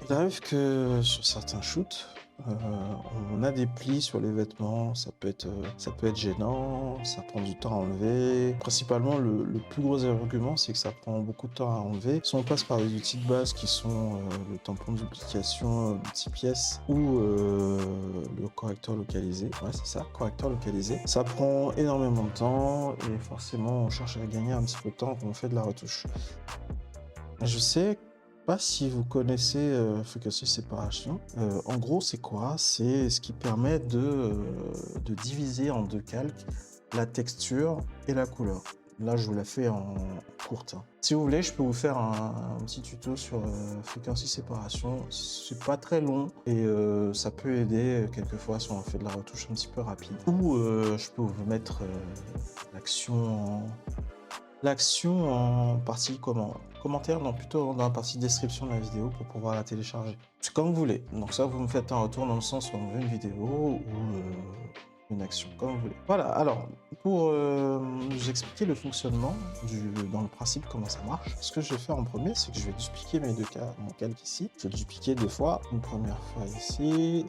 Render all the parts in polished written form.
Il arrive que sur certains shoots, on a des plis sur les vêtements, ça peut être gênant, ça prend du temps à enlever. Principalement, le plus gros argument, c'est que ça prend beaucoup de temps à enlever. Si on passe par des outils de base qui sont le tampon de duplication multi-pièces ou le correcteur localisé, ouais c'est ça, correcteur localisé, ça prend énormément de temps et forcément on cherche à gagner un petit peu de temps quand on fait de la retouche. Je sais pas si vous connaissez Frequency Separation. En gros, c'est quoi? C'est ce qui permet de diviser en deux calques la texture et la couleur. Là, je vous la fais en courte, hein. Si vous voulez, je peux vous faire un petit tuto sur Frequency Separation. C'est pas très long et ça peut aider quelquefois si on fait de la retouche un petit peu rapide. Ou je peux vous mettre l'action en partie commentaire, non, plutôt dans la partie description de la vidéo pour pouvoir la télécharger. C'est comme vous voulez. Donc ça, vous me faites un retour dans le sens où on veut une vidéo ou une action, comme vous voulez. Voilà, alors, pour vous expliquer le fonctionnement, dans le principe, comment ça marche, ce que je vais faire en premier, c'est que je vais dupliquer mon calque ici. Je vais le dupliquer deux fois. Une première fois ici,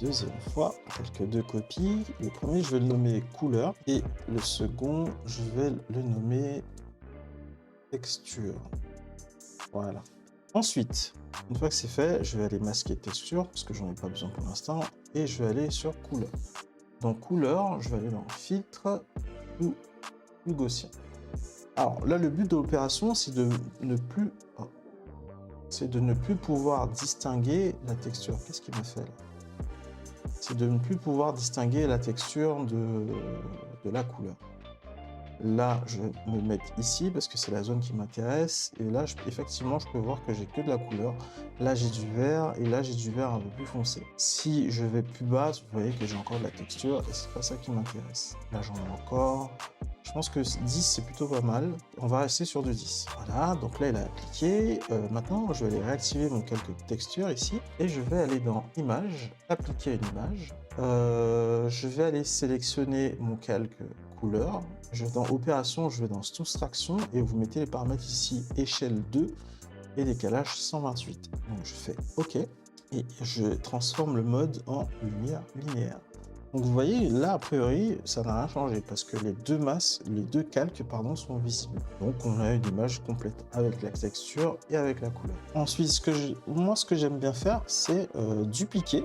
deuxième fois, quelques deux copies. Le premier, je vais le nommer couleur et le second, je vais le nommer texture. Voilà. Ensuite, une fois que c'est fait, je vais aller masquer texture parce que j'en ai pas besoin pour l'instant et je vais aller sur couleur. Dans couleur, je vais aller dans filtre ou gaussien. Alors là, le but de l'opération, c'est de ne plus pouvoir distinguer la texture. Qu'est-ce qu'il me fait là? C'est de ne plus pouvoir distinguer la texture de la couleur. Là, je vais me mettre ici parce que c'est la zone qui m'intéresse. Et là, effectivement, je peux voir que j'ai que de la couleur. Là, j'ai du vert et là, j'ai du vert un peu plus foncé. Si je vais plus bas, vous voyez que j'ai encore de la texture et c'est pas ça qui m'intéresse. Là, j'en ai encore. Je pense que 10, c'est plutôt pas mal. On va rester sur du 10. Voilà, donc là, il a appliqué. Maintenant, je vais aller réactiver mon calque texture ici. Et je vais aller dans Images, appliquer une image. Je vais aller sélectionner mon calque couleur. Je vais dans Opération, je vais dans Soustraction et vous mettez les paramètres ici, échelle 2 et décalage 128. Donc je fais OK et je transforme le mode en lumière linéaire. Donc vous voyez, là, a priori, ça n'a rien changé parce que les deux calques, pardon, sont visibles. Donc on a une image complète avec la texture et avec la couleur. Ensuite, ce que j'aime bien faire, c'est dupliquer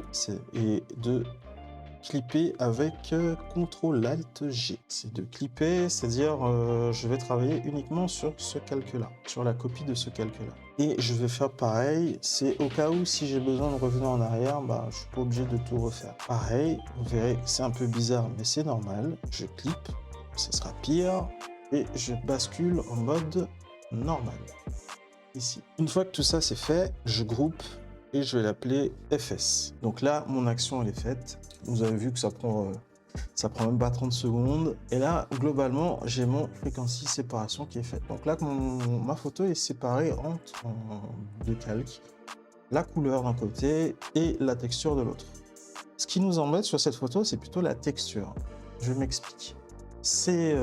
et de clipper avec CTRL-ALT-G. C'est de clipper, c'est-à-dire je vais travailler uniquement sur ce calque-là, sur la copie de ce calque-là. Et je vais faire pareil, c'est au cas où si j'ai besoin de revenir en arrière, bah, je suis pas obligé de tout refaire. Pareil, vous verrez, c'est un peu bizarre, mais c'est normal. Je clip, ce sera pire, et je bascule en mode normal, ici. Une fois que tout ça c'est fait, je groupe et je vais l'appeler FS. Donc là, mon action elle est faite. Vous avez vu que ça prend même pas 30 secondes. Et là, globalement, j'ai mon Frequency Séparation qui est faite. Donc là, ma photo est séparée en deux calques. La couleur d'un côté et la texture de l'autre. Ce qui nous embête sur cette photo, c'est plutôt la texture. Je m'explique. Ces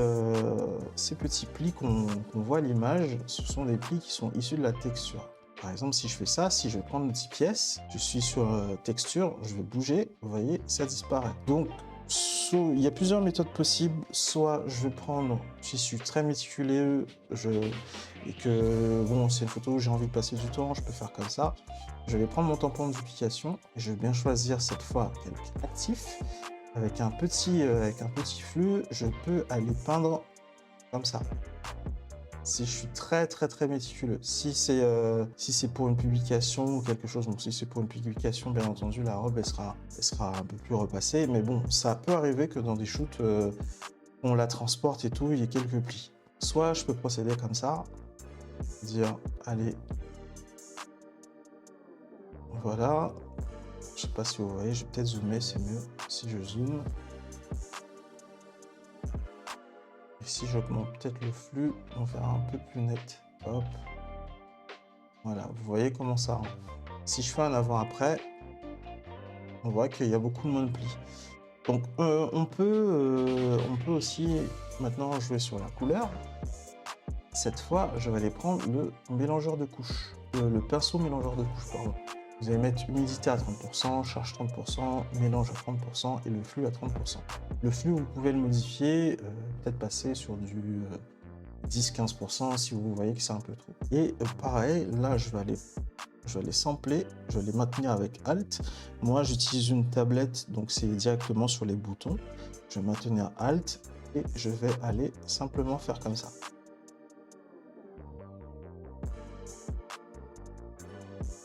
petits plis qu'on voit à l'image, ce sont des plis qui sont issus de la texture. Par exemple, si je fais ça, si je vais prendre une petite pièce, je suis sur texture, je vais bouger, vous voyez, ça disparaît. Donc, il y a plusieurs méthodes possibles. Soit je vais prendre, si je suis très méticuleux, et que, bon, c'est une photo où j'ai envie de passer du temps, je peux faire comme ça. Je vais prendre mon tampon de duplication, et je vais bien choisir cette fois calque actif. Avec un petit flux, je peux aller peindre comme ça. Si je suis très méticuleux, si c'est pour une publication ou quelque chose, donc si c'est pour une publication, bien entendu, la robe elle sera un peu plus repassée, mais bon, ça peut arriver que dans des shoots, on la transporte et tout, il y a quelques plis. Soit je peux procéder comme ça, dire, allez, voilà, je sais pas si vous voyez, je vais peut-être zoomer, c'est mieux si je zoome. Et si j'augmente peut-être le flux, on verra un peu plus net. Hop. Voilà, vous voyez comment ça rend. Si je fais un avant-après, on voit qu'il y a beaucoup moins de plis. Donc on peut aussi maintenant jouer sur la couleur. Cette fois, je vais aller prendre le mélangeur de couches. Le pinceau mélangeur de couches, pardon. Vous allez mettre humidité à 30%, charge 30%, mélange à 30% et le flux à 30%. Le flux, vous pouvez le modifier, peut-être passer sur du 10-15% si vous voyez que c'est un peu trop. Et pareil, là, je vais les sampler, je vais les maintenir avec Alt. Moi, j'utilise une tablette, donc c'est directement sur les boutons. Je vais maintenir Alt et je vais aller simplement faire comme ça.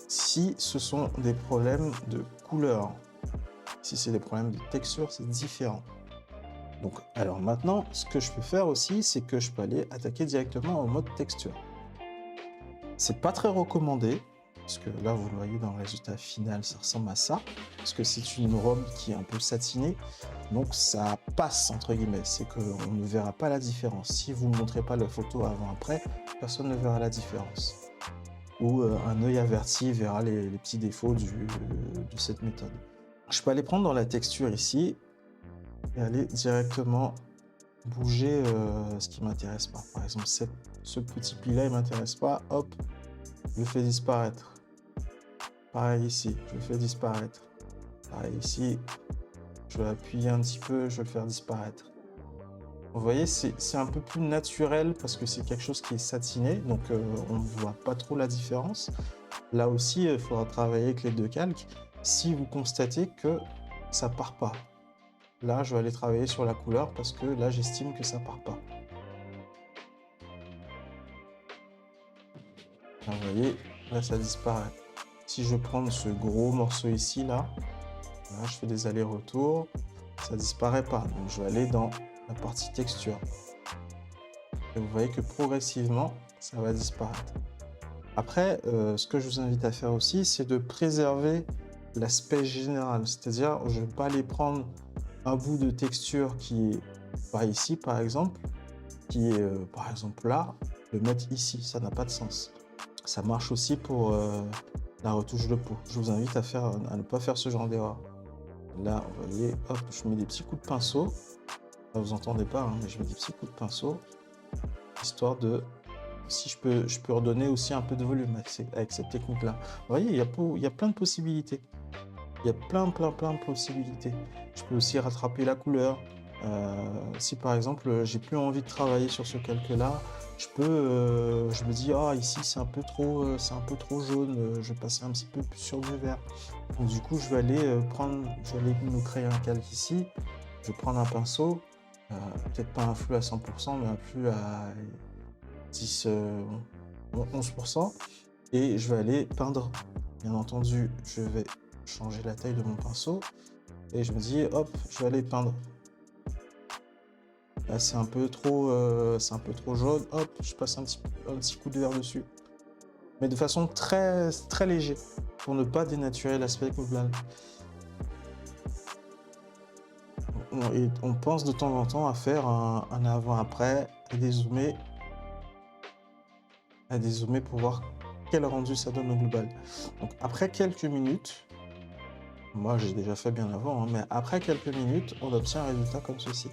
Si ce sont des problèmes de couleur, si c'est des problèmes de texture, c'est différent. Donc, alors maintenant, ce que je peux faire aussi, c'est que je peux aller attaquer directement en mode texture. C'est pas très recommandé, parce que là, vous le voyez dans le résultat final, ça ressemble à ça, parce que c'est une robe qui est un peu satinée, donc ça passe, entre guillemets, c'est qu'on ne verra pas la différence. Si vous ne montrez pas la photo avant-après, personne ne verra la différence. Ou un œil averti verra les petits défauts de cette méthode. Je peux aller prendre dans la texture ici, et aller directement bouger ce qui m'intéresse pas. Par exemple, ce petit pli-là, il m'intéresse pas, hop, je le fais disparaître. Pareil ici, je le fais disparaître. Pareil ici, je vais appuyer un petit peu, je vais le faire disparaître. Vous voyez, c'est un peu plus naturel parce que c'est quelque chose qui est satiné, donc on ne voit pas trop la différence. Là aussi, il faudra travailler avec les deux calques. Si vous constatez que ça part pas, là, je vais aller travailler sur la couleur parce que là, j'estime que ça part pas. Là, vous voyez, là, ça disparaît. Si je prends ce gros morceau ici, là, je fais des allers-retours, ça disparaît pas. Donc, je vais aller dans la partie texture. Et vous voyez que progressivement, ça va disparaître. Après, ce que je vous invite à faire aussi, c'est de préserver l'aspect général. C'est-à-dire, je ne vais pas aller prendre un bout de texture qui est par ici, par exemple, qui est par exemple là, le mettre ici, ça n'a pas de sens. Ça marche aussi pour la retouche de peau. Je vous invite à ne pas faire ce genre d'erreur. Là, vous voyez, hop, je mets des petits coups de pinceau. Là, vous entendez pas, hein, mais je mets des petits coups de pinceau, histoire de... Si je peux redonner aussi un peu de volume avec cette technique-là. Vous voyez, il y a plein de possibilités. Il y a plein de possibilités. Je peux aussi rattraper la couleur. Si par exemple, j'ai plus envie de travailler sur ce calque-là, je me dis, ah, ici c'est un peu trop jaune, je vais passer un petit peu plus sur du vert. Donc du coup, je vais aller me créer un calque ici. Je vais prendre un pinceau, peut-être pas un flux à 100%, mais un flux à 11%, et je vais aller peindre. Bien entendu, je vais changer la taille de mon pinceau et je me dis, hop, je vais aller peindre. Là, c'est un peu trop jaune, hop, je passe un petit coup de vert dessus. Mais de façon très, très léger, pour ne pas dénaturer l'aspect global. Et on pense de temps en temps à faire un avant-après, à dézoomer pour voir quel rendu ça donne au global. Donc après quelques minutes, moi j'ai déjà fait bien avant, hein, mais après quelques minutes, on obtient un résultat comme ceci.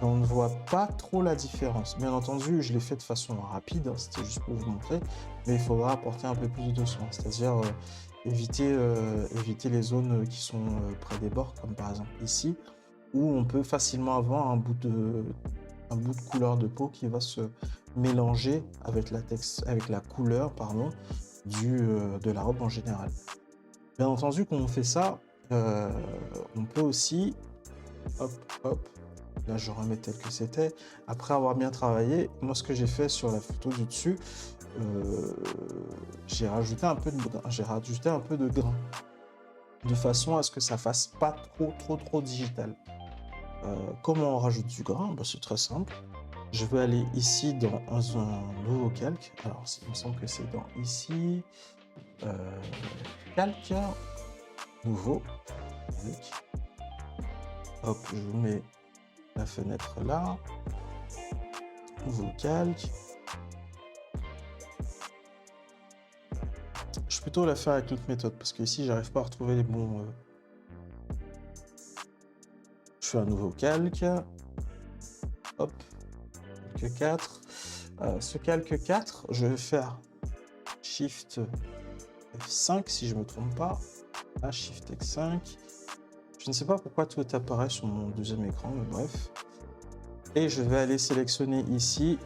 Et on ne voit pas trop la différence. Bien entendu, je l'ai fait de façon rapide, hein, c'était juste pour vous montrer, mais il faudra apporter un peu plus de soin, c'est-à-dire éviter les zones qui sont près des bords, comme par exemple ici, où on peut facilement avoir un bout de couleur de peau qui va se mélanger avec la couleur de la robe en général. Bien entendu, quand on fait ça, on peut aussi, hop, hop, là je remets tel que c'était, après avoir bien travaillé, moi ce que j'ai fait sur la photo du dessus, j'ai rajouté un peu de grain, de façon à ce que ça fasse pas trop digital. Comment on rajoute du grain? C'est très simple. Je vais aller ici dans un nouveau calque. Alors, il me semble que c'est dans ici. Calque. Nouveau. Calque. Hop, je vous mets la fenêtre là. Nouveau calque. Je vais plutôt la faire avec l'autre méthode parce que ici, j'arrive pas à retrouver les bons... Je fais un nouveau calque. Hop. Calque 4. Ce calque 4, je vais faire Shift F5 si je me trompe pas. Ah, Shift F5. Je ne sais pas pourquoi tout apparaît sur mon deuxième écran, mais bref. Et je vais aller sélectionner ici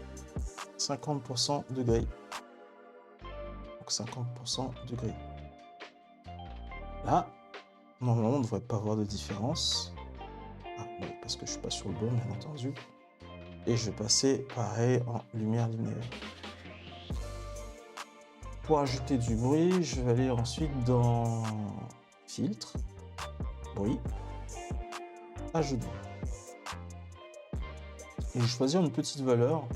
50% de gris. Donc 50% de gris. Là, normalement, on ne devrait pas avoir de différence. Ah, oui, parce que je suis pas sur le bon, bien entendu. Et je vais passer pareil en lumière linéaire. Pour ajouter du bruit, je vais aller ensuite dans filtre, bruit, ajout de bruit. Et je vais choisir une petite valeur,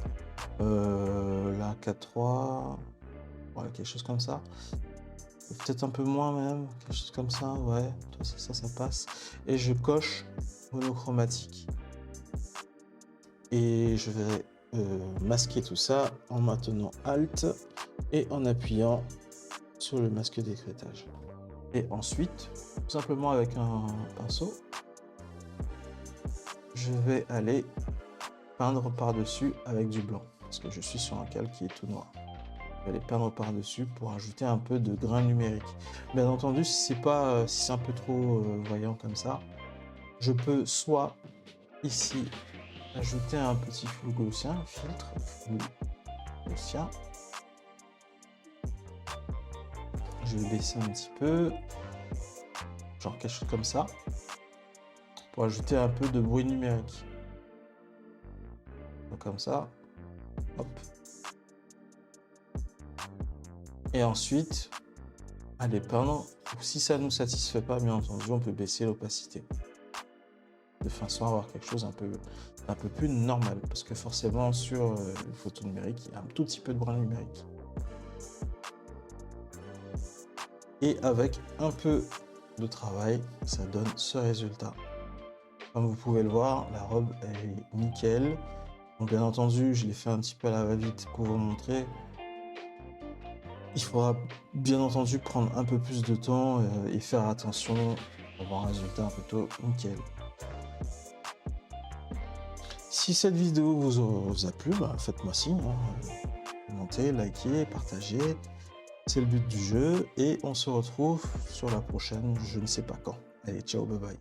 la 4.3, ouais, quelque chose comme ça. Peut-être un peu moins même, quelque chose comme ça, ouais, ça passe. Et je coche monochromatique. Et je vais masquer tout ça en maintenant Alt et en appuyant sur le masque d'écrêtage. Et ensuite, tout simplement avec un pinceau, je vais aller peindre par-dessus avec du blanc, parce que je suis sur un calque qui est tout noir. Je vais aller peindre par-dessus pour ajouter un peu de grain numérique. Bien entendu, si c'est un peu trop voyant comme ça, je peux soit ici ajouter un petit flou gaussien, filtre, flou gaussien. Je vais baisser un petit peu, genre quelque chose comme ça, pour ajouter un peu de bruit numérique. Donc comme ça, hop. Et ensuite, aller peindre. Si ça ne nous satisfait pas, bien entendu, on peut baisser l'opacité. De façon à avoir quelque chose un peu plus normal. Parce que forcément, sur une photo numérique, il y a un tout petit peu de brin numérique. Et avec un peu de travail, ça donne ce résultat. Comme vous pouvez le voir, la robe est nickel. Donc bien entendu, je l'ai fait un petit peu à la va-vite pour vous montrer. Il faudra bien entendu prendre un peu plus de temps et faire attention pour avoir un résultat plutôt nickel. Si cette vidéo vous a plu, faites-moi signe, commentez, likez, partagez. C'est le but du jeu et on se retrouve sur la prochaine, je ne sais pas quand. Allez, ciao, bye bye.